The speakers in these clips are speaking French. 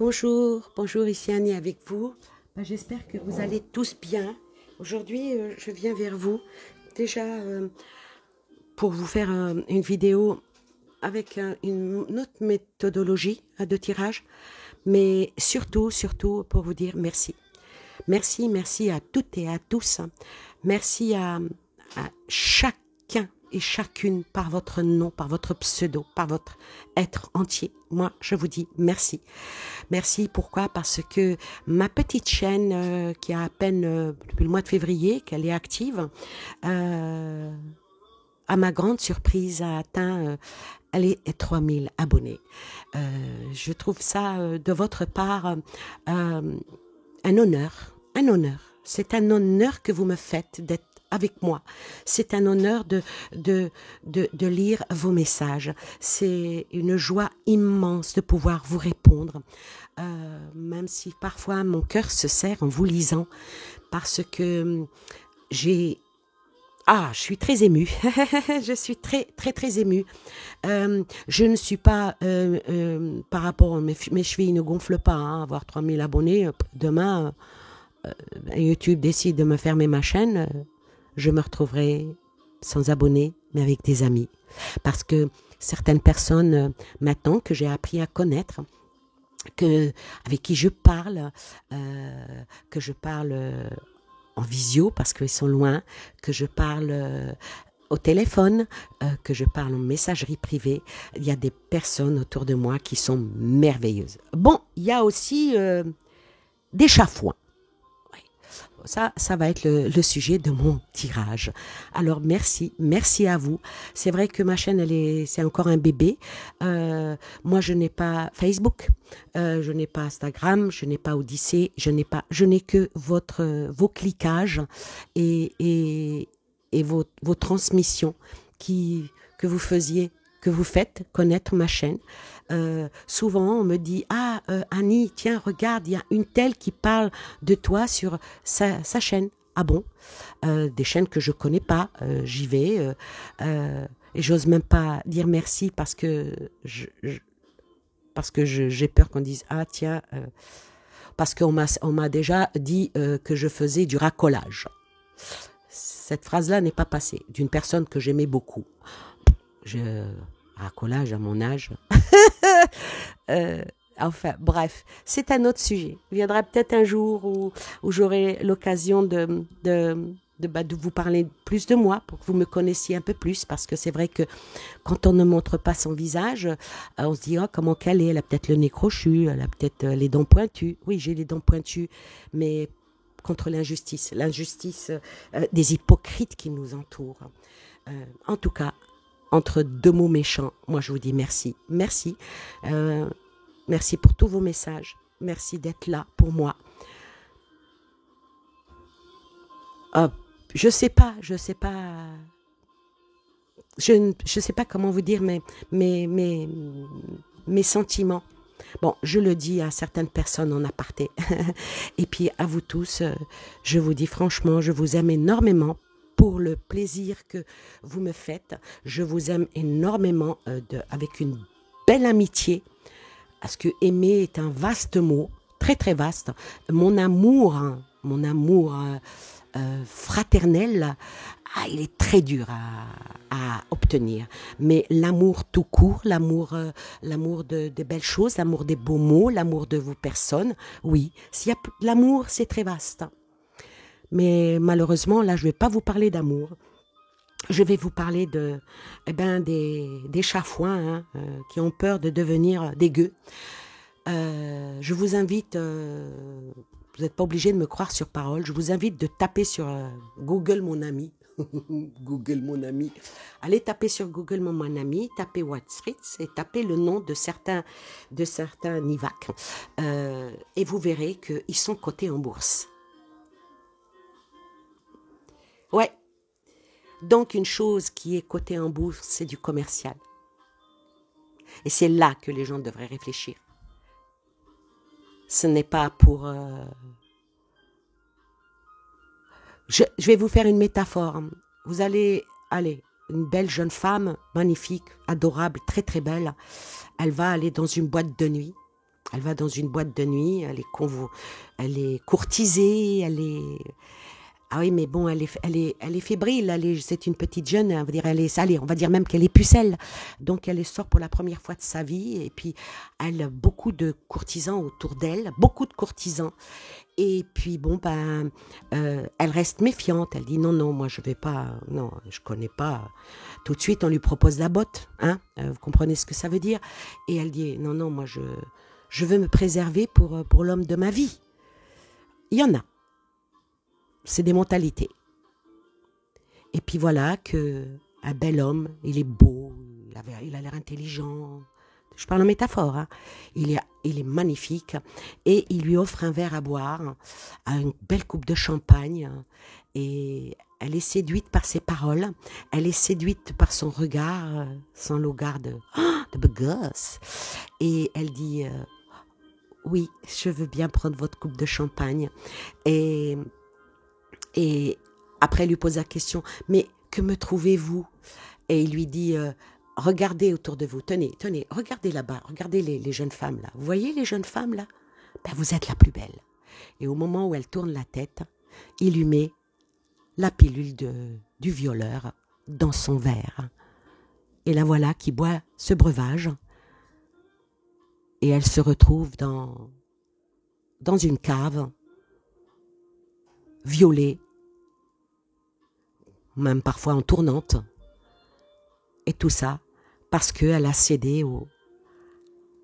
Bonjour, bonjour, ici Annie avec vous. J'espère que vous allez tous bien. Aujourd'hui, je viens vers vous déjà pour vous faire une vidéo avec une autre méthodologie de tirage, mais surtout pour vous dire merci. Merci, merci à toutes et à tous. Merci à chacun et chacune par votre nom, par votre pseudo, par votre être entier. Moi, je vous dis merci. Merci, pourquoi? Parce que ma petite chaîne, qui a à peine depuis le mois de février, qu'elle est active, euh, à ma grande surprise, a atteint les 3000 abonnés. Je trouve ça de votre part un honneur, un honneur. C'est un honneur que vous me faites d'être avec moi. C'est un honneur de lire vos messages. C'est une joie immense de pouvoir vous répondre, même si parfois mon cœur se serre en vous lisant, parce que j'ai... Ah, je suis très émue. Je suis très émue. Je ne suis pas, par rapport à mes chevilles ne gonflent pas, hein, avoir 3000 abonnés. Demain, YouTube décide de me fermer ma chaîne, je me retrouverai sans abonnés, mais avec des amis. Parce que certaines personnes, maintenant que j'ai appris à connaître, avec qui je parle, en visio parce qu'ils sont loin, que je parle au téléphone, que je parle en messagerie privée, il y a des personnes autour de moi qui sont merveilleuses. Bon, il y a aussi des chafouins. Ça va être le sujet de mon tirage. Alors merci à vous. C'est vrai que ma chaîne, c'est encore un bébé. Moi, je n'ai pas Facebook, je n'ai pas Instagram, je n'ai pas Odyssée, je n'ai que vos cliquages et vos transmissions que vous faisiez, que vous faites connaître ma chaîne. Souvent on me dit Annie, tiens, regarde, il y a une telle qui parle de toi sur sa chaîne. Ah bon? Des chaînes que je connais pas, j'y vais et j'ose même pas dire merci parce que j'ai peur qu'on dise tiens, parce qu'on m'a déjà dit que je faisais du racolage. Cette phrase-là n'est pas passée d'une personne que j'aimais beaucoup. Racolage à mon âge. Enfin, bref, c'est un autre sujet. Il viendra peut-être un jour où j'aurai l'occasion de vous parler plus de moi, pour que vous me connaissiez un peu plus, parce que c'est vrai que quand on ne montre pas son visage, on se dit comment qu'elle est, elle a peut-être le nez crochu, elle a peut-être les dents pointues. Oui, j'ai les dents pointues, mais contre l'injustice des hypocrites qui nous entourent. En tout cas, entre deux mots méchants, moi je vous dis merci. Merci. Merci pour tous vos messages. Merci d'être là pour moi. Je sais pas. Je sais pas comment vous dire mes sentiments. Bon, je le dis à certaines personnes en aparté. Et puis à vous tous, je vous dis franchement, je vous aime énormément pour le plaisir que vous me faites. Je vous aime énormément avec une belle amitié. Parce que aimer est un vaste mot, très vaste. Mon amour fraternel, il est très dur à obtenir. Mais l'amour tout court, l'amour de belles choses, l'amour des beaux mots, l'amour de vos personnes, oui. L'amour, c'est très vaste. Mais malheureusement, là, je ne vais pas vous parler d'amour. Je vais vous parler des chafouins qui ont peur de devenir des gueux. Je vous invite, vous n'êtes pas obligé de me croire sur parole, je vous invite de taper sur Google mon ami. Google mon ami. Allez taper sur Google mon ami, tapez Wattfritz et tapez le nom de certains Nivac. Et vous verrez qu'ils sont cotés en bourse. Ouais. Donc, une chose qui est cotée en bourse, c'est du commercial. Et c'est là que les gens devraient réfléchir. Ce n'est pas pour... Je vais vous faire une métaphore. Vous allez une belle jeune femme, magnifique, adorable, très belle. Elle va aller dans une boîte de nuit. Elle va dans une boîte de nuit, elle est courtisée, elle est... Ah oui, mais bon, elle est fébrile, c'est une petite jeune, on va dire, allez, on va dire même qu'elle est pucelle. Donc elle sort pour la première fois de sa vie, et puis elle a beaucoup de courtisans autour d'elle, beaucoup de courtisans. Et puis bon, elle reste méfiante, elle dit non, non, moi je vais pas, non, je connais pas. Tout de suite, on lui propose la botte, hein, vous comprenez ce que ça veut dire? Et elle dit non, non, moi je veux me préserver pour l'homme de ma vie. Il y en a. C'est des mentalités. Et puis voilà que un bel homme, il est beau, il a l'air intelligent. Je parle en métaphore. Hein. Il est magnifique et il lui offre un verre à boire, une belle coupe de champagne. Et elle est séduite par ses paroles, elle est séduite par son regard, son regard de beau gosse. Et elle dit oui, je veux bien prendre votre coupe de champagne. Et après, elle lui pose la question, mais que me trouvez-vous? Et il lui dit, regardez autour de vous, tenez, regardez là-bas, regardez les jeunes femmes là. Vous voyez les jeunes femmes là? Ben, vous êtes la plus belle. Et au moment où elle tourne la tête, il lui met la pilule du violeur dans son verre. Et la voilà qui boit ce breuvage. Et elle se retrouve dans une cave, violée, même parfois en tournante. Et tout ça parce qu'elle a cédé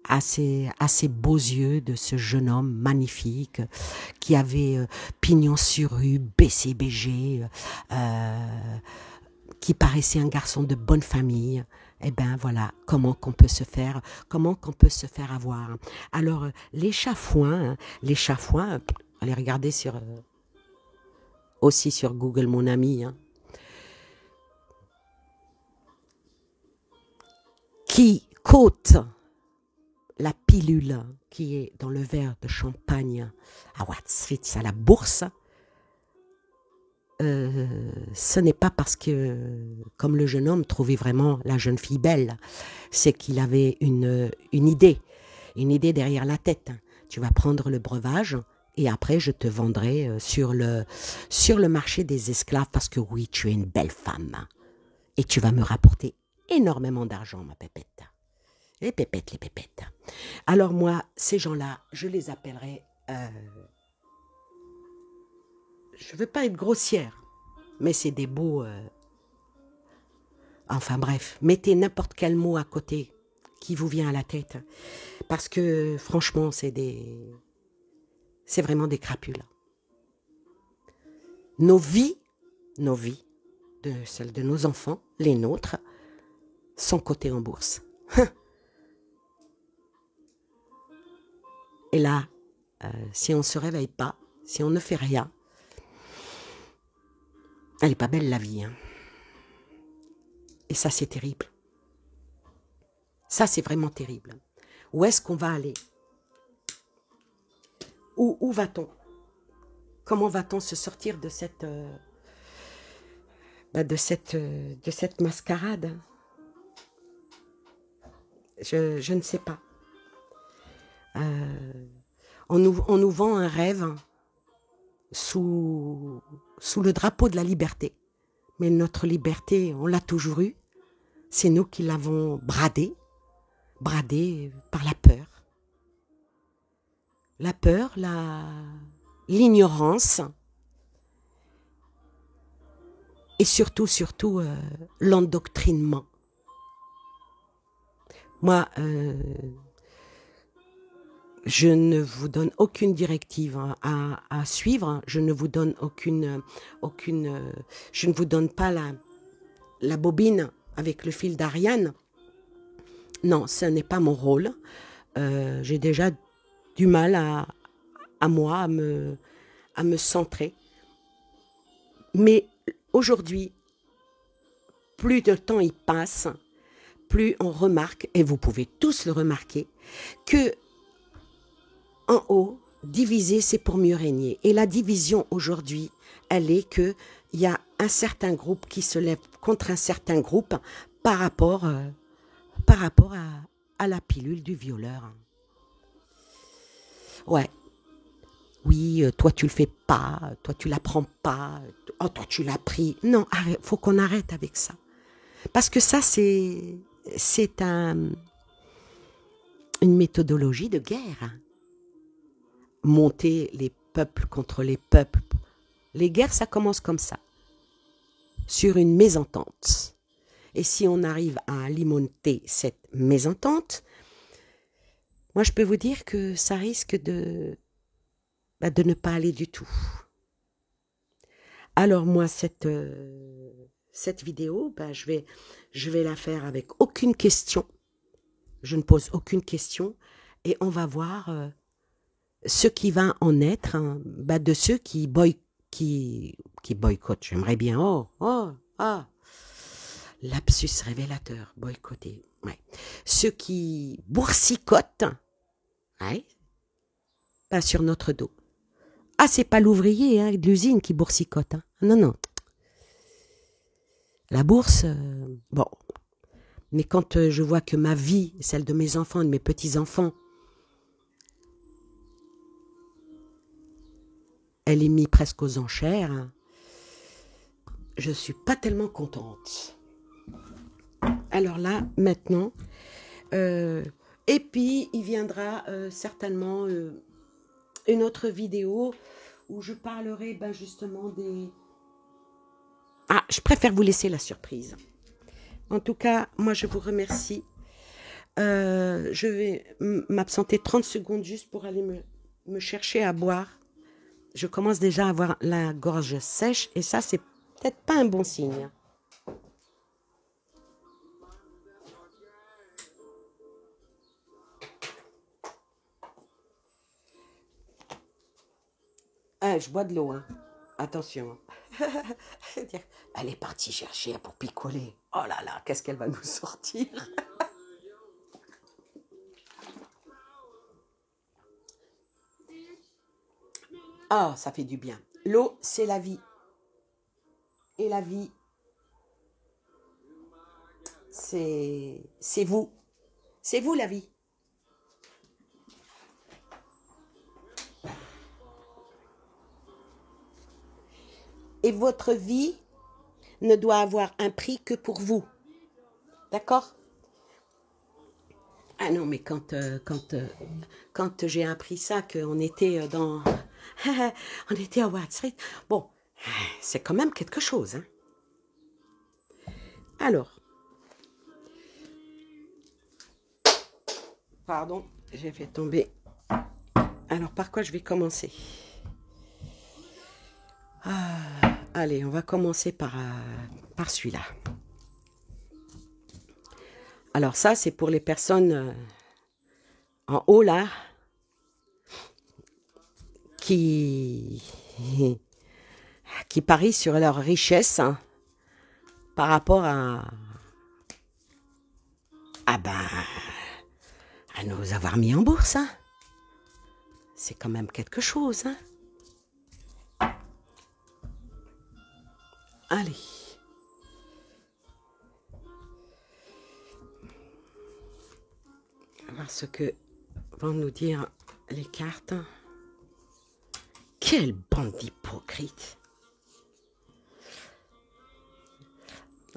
à ces beaux yeux de ce jeune homme magnifique qui avait pignon sur rue, BCBG, qui paraissait un garçon de bonne famille. Eh ben voilà, comment qu'on peut se faire avoir. Alors les chafouins, allez regarder aussi sur Google, mon ami, hein, qui cote la pilule qui est dans le verre de champagne à Wall Street, à la bourse, ce n'est pas parce que, comme le jeune homme trouvait vraiment la jeune fille belle, c'est qu'il avait une idée derrière la tête. Tu vas prendre le breuvage et après je te vendrai sur le marché des esclaves parce que oui, tu es une belle femme et tu vas me rapporter énormément d'argent, ma pépette. Les pépettes. Alors moi, ces gens-là, je les appellerai... je ne veux pas être grossière, mais c'est des beaux... Enfin bref, mettez n'importe quel mot à côté qui vous vient à la tête. Parce que franchement, c'est vraiment des crapules. Nos vies, celles de nos enfants, les nôtres, sont cotées en bourse. Et là, si on ne se réveille pas, si on ne fait rien, elle n'est pas belle la vie. Hein. Et ça, c'est terrible. Ça, c'est vraiment terrible. Où est-ce qu'on va aller? Où va-t-on? Comment va-t-on se sortir de cette mascarade? Je ne sais pas. On nous vend un rêve sous le drapeau de la liberté. Mais notre liberté, on l'a toujours eue. C'est nous qui l'avons bradée par la peur. La peur, l'ignorance et surtout l'endoctrinement. Moi, je ne vous donne aucune directive à suivre. Je ne vous donne je ne vous donne pas la bobine avec le fil d'Ariane. Non, ce n'est pas mon rôle. J'ai déjà du mal à me centrer. Mais aujourd'hui, plus de temps y passe, plus on remarque, et vous pouvez tous le remarquer, que en haut, diviser, c'est pour mieux régner. Et la division aujourd'hui, elle est qu'il y a un certain groupe qui se lève contre un certain groupe par rapport à la pilule du violeur. Ouais. Oui, toi tu le fais pas, toi tu l'apprends pas, oh toi tu l'as pris. Non, arrête, faut qu'on arrête avec ça. Parce que ça c'est une méthodologie de guerre. Monter les peuples contre les peuples. Les guerres, ça commence comme ça, sur une mésentente. Et si on arrive à alimenter cette mésentente, moi je peux vous dire que ça risque de ne pas aller du tout. Alors moi, cette vidéo, je vais la faire avec aucune question. Je ne pose aucune question et on va voir ce qui va en être hein, de ceux qui boycottent. J'aimerais bien, lapsus révélateur, boycotter. Ouais. Ceux qui boursicotent, ouais, pas sur notre dos. Ah, c'est pas l'ouvrier hein, de l'usine qui boursicote. Hein. Non, non. La bourse, bon. Mais quand je vois que ma vie, celle de mes enfants et de mes petits-enfants, elle est mise presque aux enchères, hein, je suis pas tellement contente. Alors là, maintenant, et puis il viendra certainement une autre vidéo où je parlerai justement des... Ah, je préfère vous laisser la surprise. En tout cas, moi je vous remercie. Je vais m'absenter 30 secondes juste pour aller me chercher à boire. Je commence déjà à avoir la gorge sèche et ça, c'est peut-être pas un bon signe. Ah, je bois de l'eau, hein. Attention. Elle est partie chercher pour picoler. Oh là là, qu'est-ce qu'elle va nous sortir? Ah, ça fait du bien. L'eau, c'est la vie. Et la vie, c'est vous. C'est vous, la vie. Et votre vie ne doit avoir un prix que pour vous. D'accord? Ah non, mais quand j'ai appris ça, qu'on était dans... on était à Wall Street, bon, c'est quand même quelque chose. Hein. Alors, pardon, j'ai fait tomber. Alors, par quoi je vais commencer? Allez, on va commencer par celui-là. Alors ça, c'est pour les personnes en haut là, qui parient sur leur richesse hein, par rapport à nous avoir mis en bourse. Hein. C'est quand même quelque chose. Hein. Allez. On va voir ce que vont nous dire les cartes. Quelle bande d'hypocrites!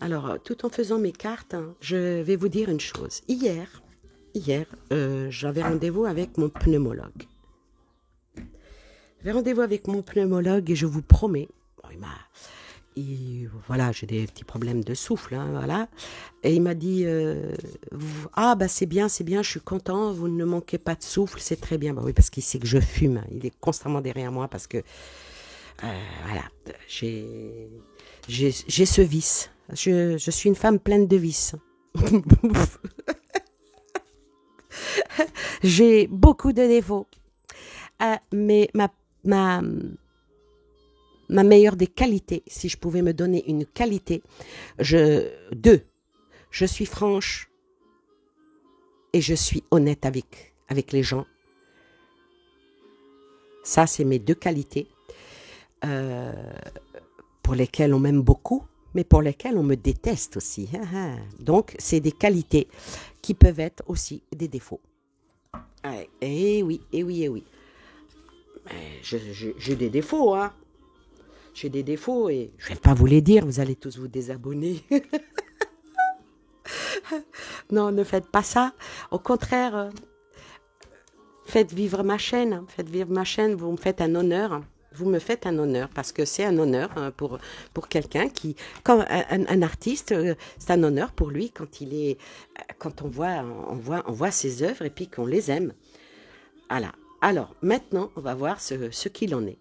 Alors, tout en faisant mes cartes, hein, je vais vous dire une chose. Hier, j'avais rendez-vous avec mon pneumologue. J'avais rendez-vous avec mon pneumologue et je vous promets, voilà, j'ai des petits problèmes de souffle, hein, voilà. Et il m'a dit, c'est bien, je suis content, vous ne manquez pas de souffle, c'est très bien. Oui, parce qu'il sait que je fume, hein, il est constamment derrière moi parce que, voilà, j'ai ce vice. Je suis une femme pleine de vices. J'ai beaucoup de défauts. Mais ma meilleure des qualités, si je pouvais me donner une qualité, je suis franche et je suis honnête avec les gens. Ça, c'est mes deux qualités pour lesquelles on m'aime beaucoup, mais pour lesquelles on me déteste aussi. Donc, c'est des qualités qui peuvent être aussi des défauts. Et oui. J'ai des défauts, hein. J'ai des défauts et je vais pas vous les dire, vous allez tous vous désabonner. Non, ne faites pas ça. Au contraire, faites vivre ma chaîne. Faites vivre ma chaîne, vous me faites un honneur. Vous me faites un honneur parce que c'est un honneur pour quelqu'un qui, comme un artiste, c'est un honneur pour lui quand il est, quand on voit ses œuvres et puis qu'on les aime. Voilà. Alors, maintenant, on va voir ce qu'il en est.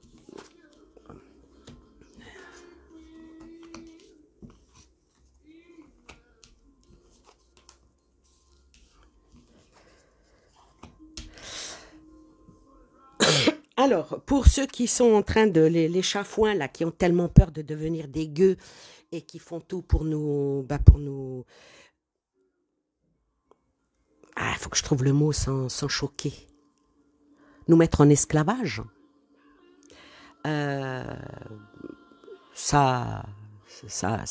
Alors, pour ceux qui sont en train de, les chafouins, là, qui ont tellement peur de devenir des gueux et qui font tout pour nous, ah, il faut que je trouve le mot sans choquer, nous mettre en esclavage, euh, ça, ça,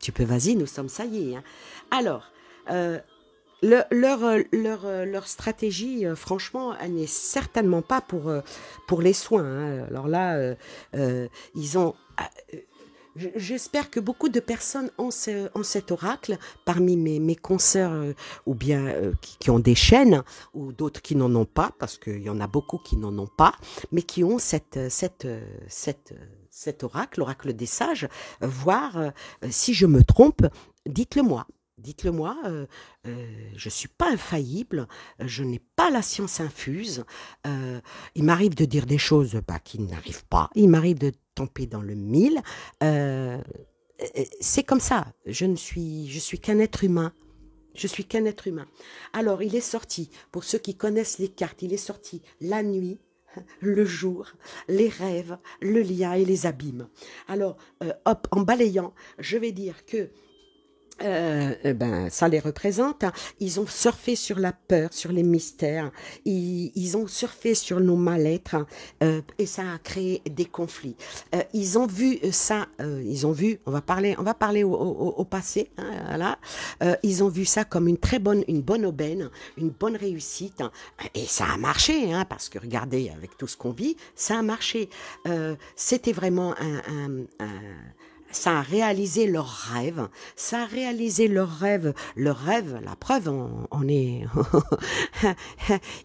tu peux, vas-y, nous sommes, ça y est, hein. Alors, euh, leur stratégie, franchement, elle n'est certainement pas pour les soins, hein. Alors là, ils ont... J'espère que beaucoup de personnes ont cet oracle parmi mes consoeurs ou bien qui ont des chaînes ou d'autres qui n'en ont pas, parce qu'il y en a beaucoup qui n'en ont pas, mais qui ont cet oracle, l'oracle des sages, voire si je me trompe, dites-le moi. Dites-le moi, je ne suis pas infaillible, je n'ai pas la science infuse. Il m'arrive de dire des choses qui n'arrivent pas, il m'arrive de tomber dans le mille. Euh, c'est comme ça, je suis qu'un être humain. Je suis qu'un être humain. Alors, il est sorti, pour ceux qui connaissent les cartes, il est sorti la nuit, le jour, les rêves, le lien et les abîmes. Alors, hop, en balayant, je vais dire que ben, ça les représente, hein. Ils ont surfé sur la peur, sur les mystères. Ils ont surfé sur nos mal-être, hein, et ça a créé des conflits. Ils ont vu ça. Ils ont vu. On va parler au passé. Hein, voilà. Ils ont vu ça comme une bonne aubaine, une bonne réussite, hein, et ça a marché, hein, parce que regardez, avec tout ce qu'on vit, ça a marché. C'était vraiment ça a réalisé leurs rêves, ça a réalisé leurs rêves, la preuve, on est...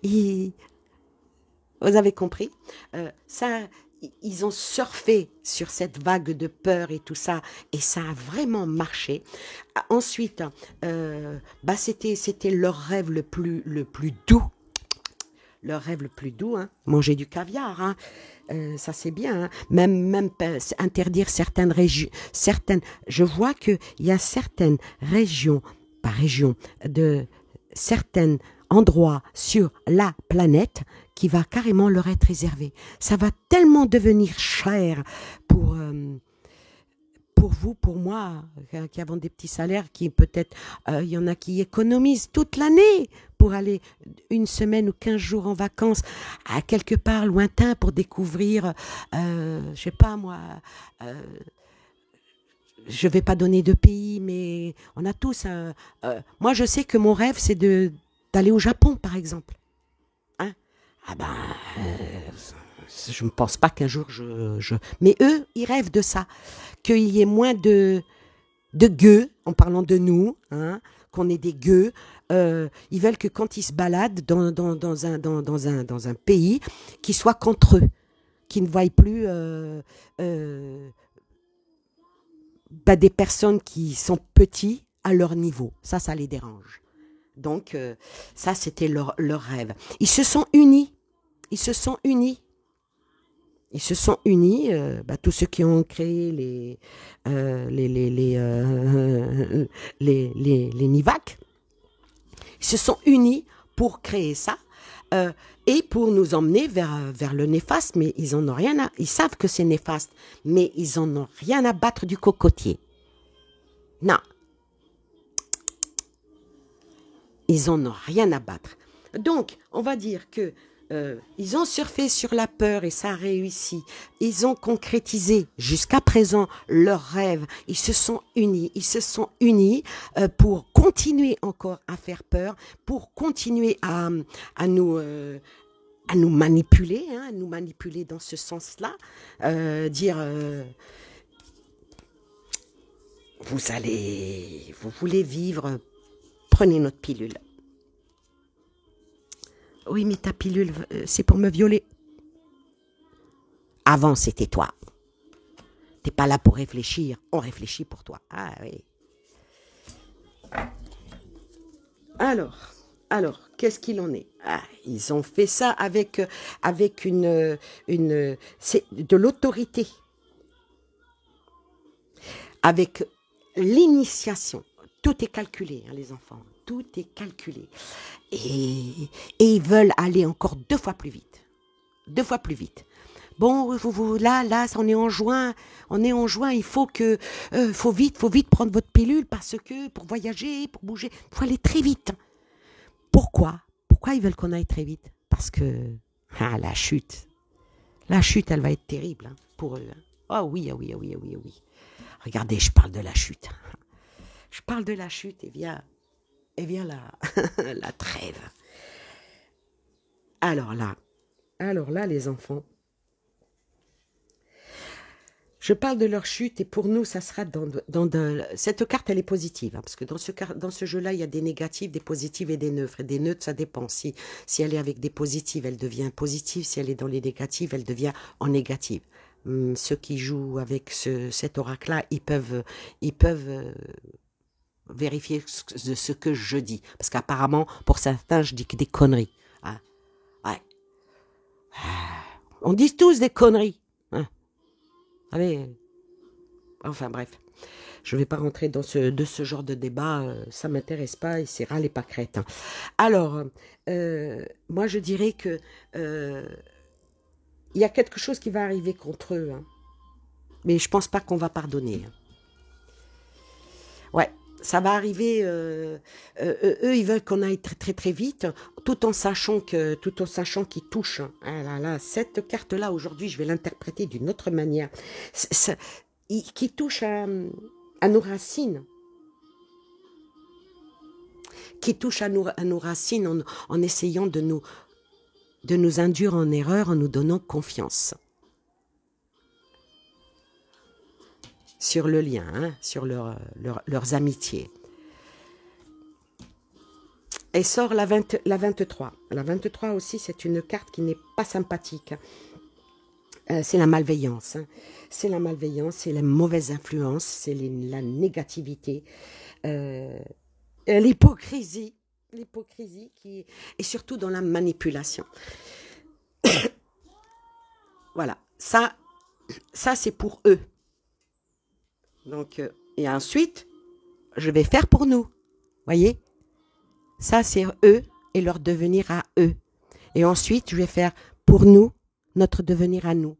Ils- vous avez compris. Ça, ils ont surfé sur cette vague de peur et tout ça, et ça a vraiment marché. Ensuite, c'était leur rêve le plus doux, leur rêve le plus doux, hein. Manger du caviar, hein. Ça c'est bien, hein. Même interdire certaines régions, je vois qu'il y a certaines régions, pas régions, de certains endroits sur la planète qui va carrément leur être réservé. Ça va tellement devenir cher pour... pour vous, pour moi, qui avons des petits salaires, qui peut-être, il y en a qui économisent toute l'année pour aller une semaine ou 15 jours en vacances à quelque part lointain pour découvrir, je sais pas moi, euh, je vais pas donner de pays, mais on a tous, moi je sais que mon rêve c'est d'aller au Japon par exemple. Hein. Ah ben, je ne pense pas qu'un jour mais eux, ils rêvent de ça, qu'il y ait moins de gueux, en parlant de nous, hein, qu'on ait des gueux. Ils veulent que quand ils se baladent dans un pays, qu'ils soient qu'entre eux, qu'ils ne voient plus des personnes qui sont petits à leur niveau. Ça les dérange. Donc, ça, c'était leur rêve. Ils se sont unis. Ils se sont unis. Ils se sont unis, tous ceux qui ont créé les NIVAC, ils se sont unis pour créer ça et pour nous emmener vers le néfaste, mais ils en ont rien à, ils savent que c'est néfaste, mais ils en ont rien à battre du cocotier. Non, ils en ont rien à battre. Donc, on va dire que ils ont surfé sur la peur et ça a réussi. Ils ont concrétisé jusqu'à présent leurs rêves. Ils se sont unis pour continuer encore à faire peur, pour continuer à nous à nous manipuler, hein, à nous manipuler dans ce sens-là, dire vous voulez vivre, prenez notre pilule. Oui, mais ta pilule, c'est pour me violer. Avant, c'était toi. T'es pas là pour réfléchir, on réfléchit pour toi. Ah oui. Alors, qu'est-ce qu'il en est? Ah, ils ont fait ça avec c'est de l'autorité, avec l'initiation. Tout est calculé, hein, les enfants. Tout est calculé. Et, et ils veulent aller encore 2 fois plus vite. 2 fois plus vite. Bon, là, on est en juin, il faut faut vite prendre votre pilule parce que pour voyager, pour bouger, il faut aller très vite. Pourquoi? Pourquoi ils veulent qu'on aille très vite? Parce que la chute, elle va être terrible, hein, pour eux. Hein. Oh oui, ah oui, ah oui, ah oui, ah oui. Regardez, je parle de la chute. Je parle de la chute et vient la trêve. Alors là, les enfants, je parle de leur chute et pour nous, ça sera cette carte, elle est positive, hein, parce que dans ce jeu-là, il y a des négatifs, des positifs et des neutres. Et des neutres, ça dépend. Si elle est avec des positives, elle devient positive. Si elle est dans les négatives, elle devient en négative. Ceux qui jouent avec cet oracle-là, ils peuvent vérifier ce que je dis. Parce qu'apparemment, pour certains, je dis que des conneries. Hein. Ouais. On dit tous des conneries. Hein. Allez. Enfin bref, je ne vais pas rentrer dans ce genre de débat, ça ne m'intéresse pas et c'est râle et pas crête. Hein. Alors, moi je dirais que y a quelque chose qui va arriver contre eux, hein. Mais je ne pense pas qu'on va pardonner. Hein. Ouais, ça va arriver, eux ils veulent qu'on aille très très très vite, tout en sachant qu'ils touchent. Hein. Ah là là, cette carte-là aujourd'hui, je vais l'interpréter d'une autre manière. Qui touche à nos racines, qui touche à nos racines en essayant de nous induire en erreur, en nous donnant confiance sur le lien, hein, sur leurs amitiés. Et sort la 23. La 23 aussi, c'est une carte qui n'est pas sympathique. C'est la malveillance. Hein. C'est la malveillance, c'est la mauvaise influence, c'est la négativité, l'hypocrisie qui est surtout dans la manipulation. Voilà, ça c'est pour eux. Donc, et ensuite, je vais faire pour nous. Voyez? Ça, c'est eux et leur devenir à eux. Et ensuite, je vais faire pour nous, notre devenir à nous.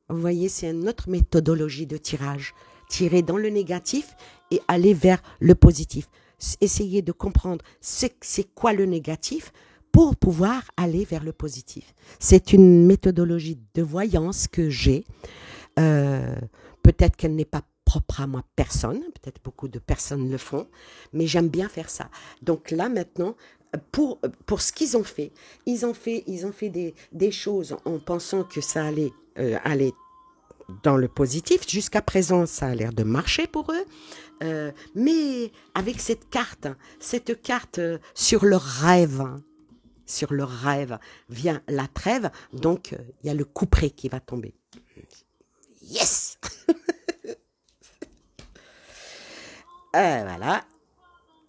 Vous voyez, c'est une autre méthodologie de tirage. Tirer dans le négatif et aller vers le positif. Essayez de comprendre c'est quoi le négatif pour pouvoir aller vers le positif. C'est une méthodologie de voyance que j'ai. Peut-être qu'elle n'est pas propre à moi personne, peut-être beaucoup de personnes le font, mais j'aime bien faire ça. Donc là maintenant, pour ce qu'ils ont fait, ils ont fait des choses en pensant que ça allait aller dans le positif. Jusqu'à présent, ça a l'air de marcher pour eux, mais avec cette carte sur leur rêve, vient la trêve, donc il y a le couperet qui va tomber. Yes. Voilà.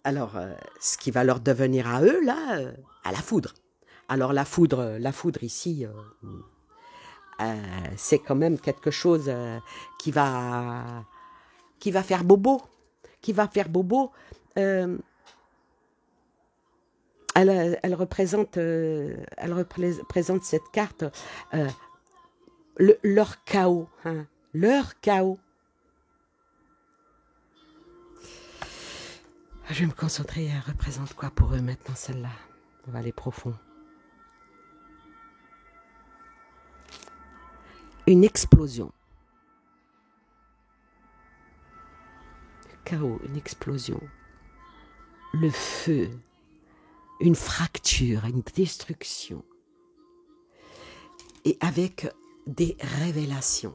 Alors, ce qui va leur devenir à eux, là, à la foudre. Alors, la foudre ici, c'est quand même quelque chose qui va faire bobo. Elle représente cette carte leur chaos, hein, leur chaos. Je vais me concentrer. Elle représente quoi pour eux maintenant, celle-là? On va aller profond. Une explosion. Le chaos, une explosion. Le feu. Une fracture, une destruction. et avec des révélations.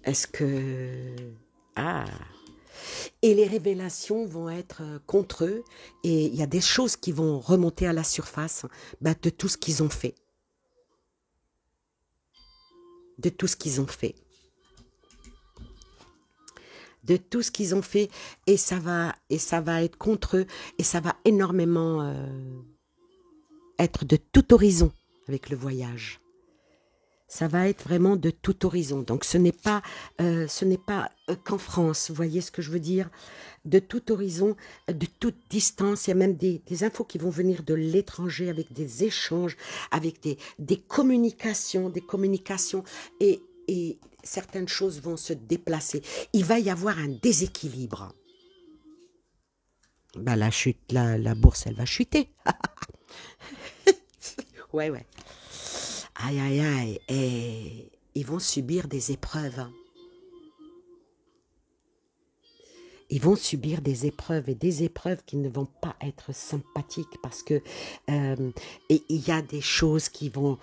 Est-ce que... Ah! Et les révélations vont être contre eux et il y a des choses qui vont remonter à la surface de tout ce qu'ils ont fait. De tout ce qu'ils ont fait. De tout ce qu'ils ont fait et ça va être contre eux et ça va énormément être de tout horizon avec le voyage. Ça va être vraiment de tout horizon. Donc ce n'est pas qu'en France, vous voyez ce que je veux dire? De tout horizon, de toute distance. Il y a même des infos qui vont venir de l'étranger avec des échanges, avec des communications et certaines choses vont se déplacer. Il va y avoir un déséquilibre. La chute, la bourse, elle va chuter. Ouais. Aïe, aïe, aïe. Et ils vont subir des épreuves. Ils vont subir des épreuves et des épreuves qui ne vont pas être sympathiques parce que et il y a des choses qui vont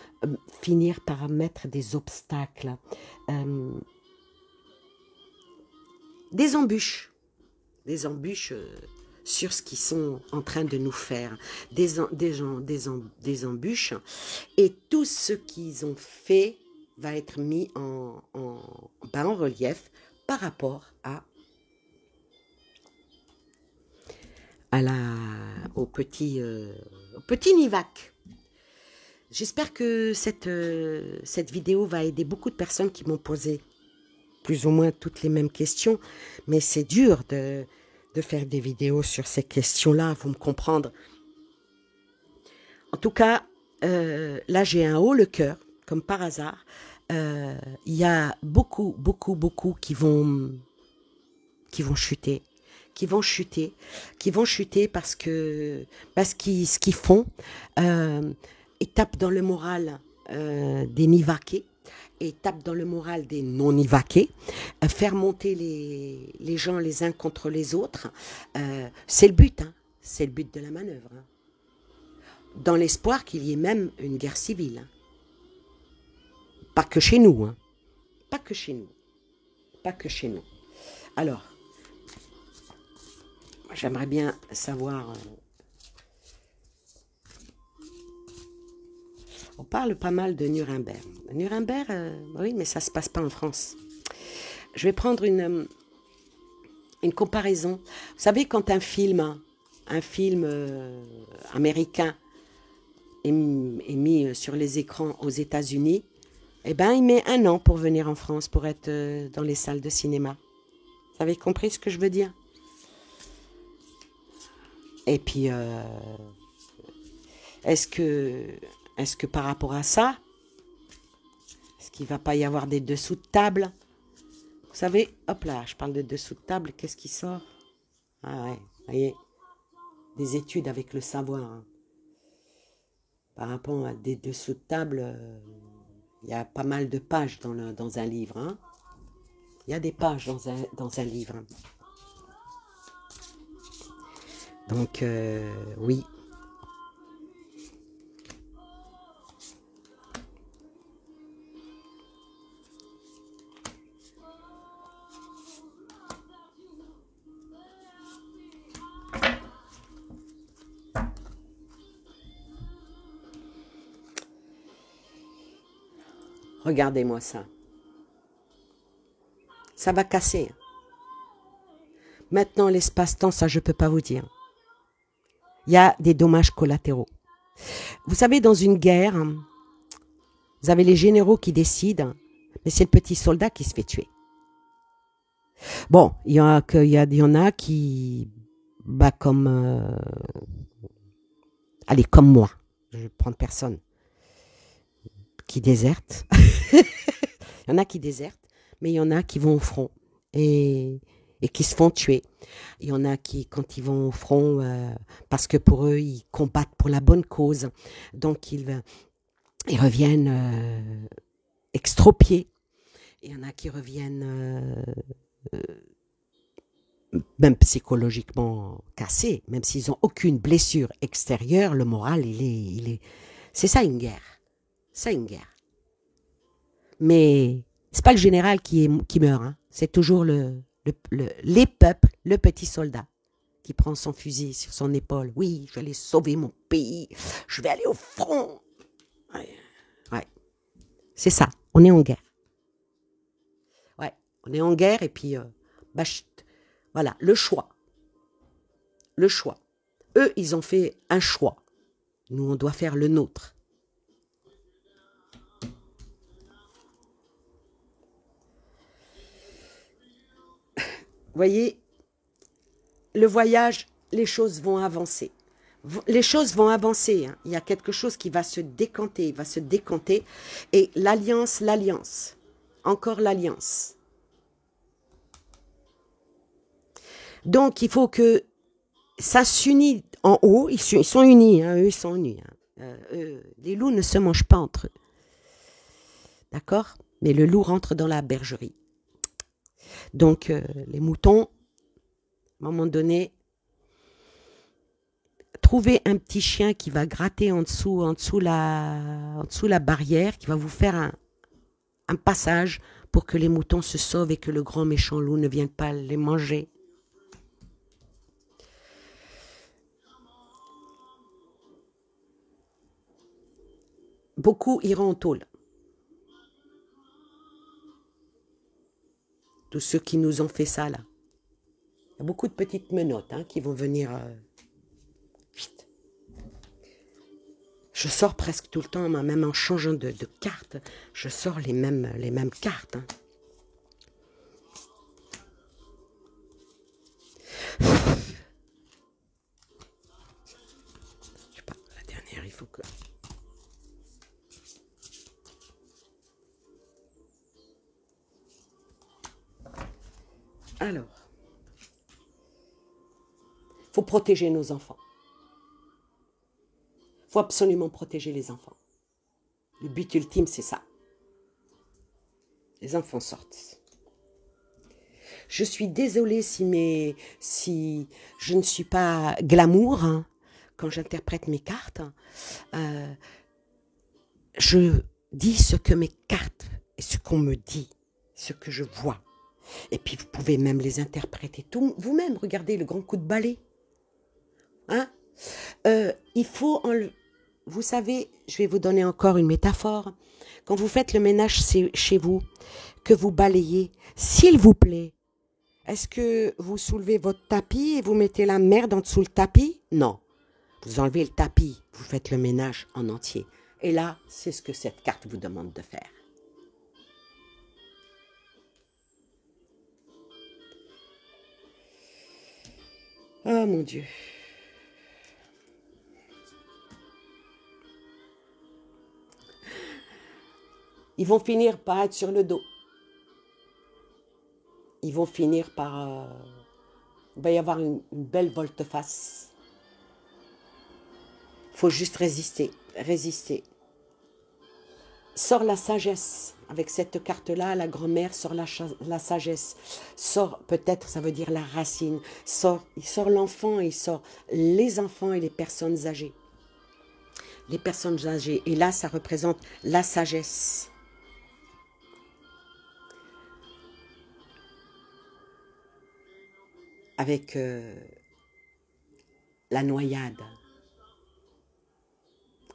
finir par mettre des obstacles, des embûches sur ce qu'ils sont en train de nous faire, des embûches, et tout ce qu'ils ont fait va être mis en relief par rapport au petit Nivac. J'espère que cette vidéo va aider beaucoup de personnes qui m'ont posé plus ou moins toutes les mêmes questions, mais c'est dur de faire des vidéos sur ces questions-là, vous me comprendre. En tout cas, là j'ai un haut le cœur, comme par hasard. Il y a beaucoup qui vont chuter. Qui vont chuter parce ce qu'ils font, ils tapent dans le moral des nivaqués, et tapent dans le moral des non-nivaqués, faire monter les gens les uns contre les autres, c'est le but, hein, c'est le but de la manœuvre, hein, dans l'espoir qu'il y ait même une guerre civile, hein. Pas que chez nous, hein, pas que chez nous. Alors, j'aimerais bien savoir... on parle pas mal de Nuremberg. Nuremberg, oui, mais ça ne se passe pas en France. Je vais prendre une comparaison. Vous savez, quand un film américain est mis sur les écrans aux États-Unis, eh ben, il met 1 an pour venir en France, pour être dans les salles de cinéma. Vous avez compris ce que je veux dire? Et puis, est-ce que par rapport à ça, est-ce qu'il ne va pas y avoir des dessous de table? Vous savez, hop là, je parle de dessous de table, qu'est-ce qui sort? Ah ouais, vous voyez, des études avec le savoir, hein. Par rapport à des dessous de table, il y a pas mal de pages dans un livre, hein. Il y a des pages dans un livre. Donc, oui. Regardez-moi ça. Ça va casser. Maintenant, l'espace-temps, ça, je ne peux pas vous dire. Il y a des dommages collatéraux. Vous savez, dans une guerre, vous avez les généraux qui décident, mais c'est le petit soldat qui se fait tuer. Bon, il y en a qui, comme moi, je vais prendre personne, qui désertent. Il y en a qui désertent, mais il y en a qui vont au front et qui se font tuer. Il y en a qui, quand ils vont au front, parce que pour eux, ils combattent pour la bonne cause, donc ils reviennent extropiés. Il y en a qui reviennent même psychologiquement cassés, même s'ils n'ont aucune blessure extérieure, le moral, C'est ça une guerre. C'est une guerre. Mais c'est pas le général qui meurt, hein. C'est toujours les peuples, le petit soldat qui prend son fusil sur son épaule. Oui, je vais aller sauver mon pays. Je vais aller au front. Ouais, ouais. C'est ça. On est en guerre. Ouais, on est en guerre et puis, voilà, le choix. Le choix. Eux, ils ont fait un choix. Nous, on doit faire le nôtre. Vous voyez, le voyage, les choses vont avancer. Les choses vont avancer. Hein. Il y a quelque chose qui va se décanter, Et l'alliance, encore l'alliance. Donc, il faut que ça s'unit en haut. Ils sont unis, hein, eux, ils sont unis. Hein. Les loups ne se mangent pas entre eux. D'accord? Mais le loup rentre dans la bergerie. Donc, les moutons, à un moment donné, trouver un petit chien qui va gratter en dessous la barrière, qui va vous faire un passage pour que les moutons se sauvent et que le grand méchant loup ne vienne pas les manger. Beaucoup iront en tôle. Tous ceux qui nous ont fait ça, là. Il y a beaucoup de petites menottes hein, qui vont venir... Je sors presque tout le temps, même en changeant de carte, je sors les mêmes cartes. Hein. Je sais pas, la dernière, il faut que... Alors, il faut protéger nos enfants. Il faut absolument protéger les enfants. Le but ultime, c'est ça. Les enfants sortent. Je suis désolée si je ne suis pas glamour hein, quand j'interprète mes cartes. Je dis ce que mes cartes et ce qu'on me dit, ce que je vois. Et puis vous pouvez même les interpréter vous-même. Regardez le grand coup de balai. Hein? Il faut vous savez, je vais vous donner encore une métaphore. Quand vous faites le ménage chez vous, que vous balayez, s'il vous plaît, est-ce que vous soulevez votre tapis et vous mettez la merde en dessous le tapis? Non. Vous enlevez le tapis, vous faites le ménage en entier. Et là, c'est ce que cette carte vous demande de faire. Oh mon Dieu. Ils vont finir par être sur le dos. Ils vont finir par... il va y avoir une belle volte-face. Il faut juste résister. Sort la sagesse. Avec cette carte-là, la grand-mère sort la sagesse. Sort, peut-être, ça veut dire la racine. Il sort l'enfant, il sort les enfants et les personnes âgées. Les personnes âgées. Et là, ça représente la sagesse. Avec la noyade.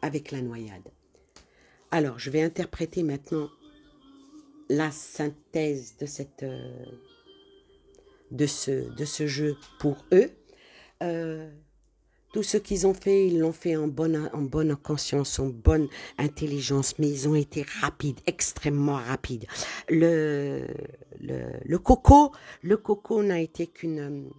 Avec la noyade. Alors, je vais interpréter maintenant la synthèse de ce jeu pour eux. Tout ce qu'ils ont fait, ils l'ont fait en bonne conscience, en bonne intelligence, mais ils ont été rapides, extrêmement rapides. Le coco n'a qu'une